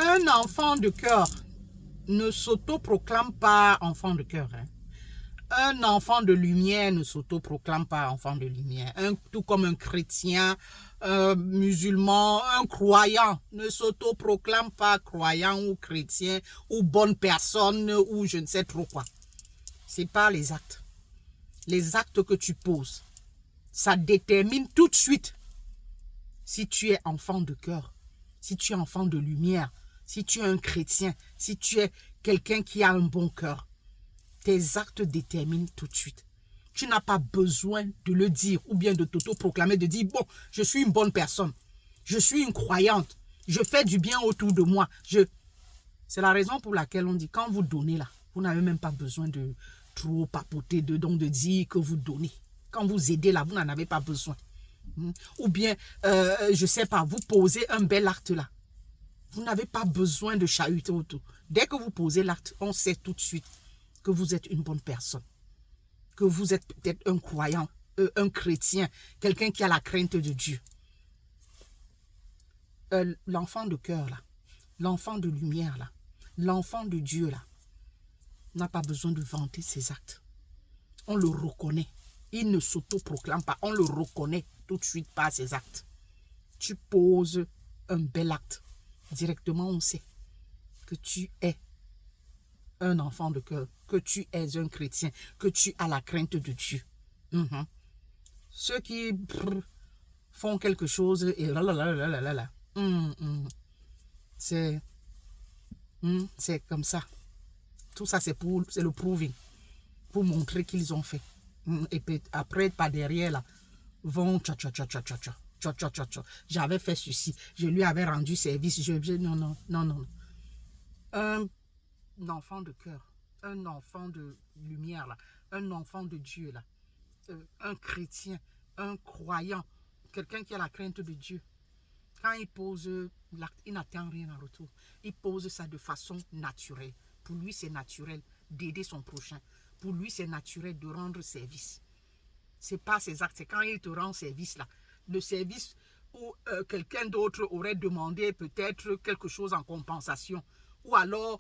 Un enfant de cœur ne s'autoproclame pas enfant de cœur. Hein. Un enfant de lumière ne s'autoproclame pas enfant de lumière. Tout comme un chrétien, un musulman, un croyant ne s'autoproclame pas croyant ou chrétien ou bonne personne ou je ne sais trop quoi. Ce n'est pas les actes. Les actes que tu poses, ça détermine tout de suite si tu es enfant de cœur, si tu es enfant de lumière, si tu es un chrétien, si tu es quelqu'un qui a un bon cœur. Tes actes déterminent tout de suite. Tu n'as pas besoin de le dire ou bien de t'auto-proclamer, de dire, bon, je suis une bonne personne, je suis une croyante, je fais du bien autour de moi. C'est la raison pour laquelle on dit, quand vous donnez là, vous n'avez même pas besoin de trop papoter dedans, de dire que vous donnez. Quand vous aidez là, vous n'en avez pas besoin. Ou bien, je ne sais pas, vous posez un bel acte là. Vous n'avez pas besoin de chahuter autour. Dès que vous posez l'acte, on sait tout de suite que vous êtes une bonne personne, que vous êtes peut-être un croyant, un chrétien, quelqu'un qui a la crainte de Dieu. L'enfant de cœur là, l'enfant de lumière là, l'enfant de Dieu là, n'a pas besoin de vanter ses actes. On le reconnaît. Il ne s'autoproclame pas, on le reconnaît tout de suite par ses actes. Tu poses un bel acte, directement on sait que tu es un enfant de cœur, que tu es un chrétien, que tu as la crainte de Dieu. Ceux qui font quelque chose et c'est comme ça. Tout ça, c'est le proving, pour montrer qu'ils ont fait. Et puis après, par derrière, là, vont j'avais fait ceci, je lui avais rendu service. Non. Un enfant de cœur, un enfant de lumière, là, un enfant de Dieu, là, un chrétien, un croyant, quelqu'un qui a la crainte de Dieu. Quand il pose l'acte, il n'attend rien en retour. Il pose ça de façon naturelle. Pour lui, c'est naturel d'aider son prochain. Pour lui, c'est naturel de rendre service. Ce n'est pas ses actes, c'est quand il te rend service là. Le service où quelqu'un d'autre aurait demandé peut-être quelque chose en compensation. Ou alors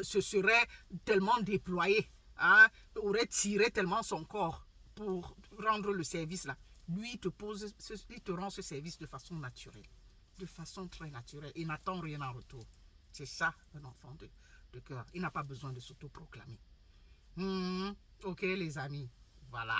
se serait tellement déployé, hein, aurait tiré tellement son corps pour rendre le service là. Lui, il te rend ce service de façon naturelle. De façon très naturelle. Il n'attend rien en retour. C'est ça, un enfant de cœur. Il n'a pas besoin de s'autoproclamer. Ok, les amis. Voilà.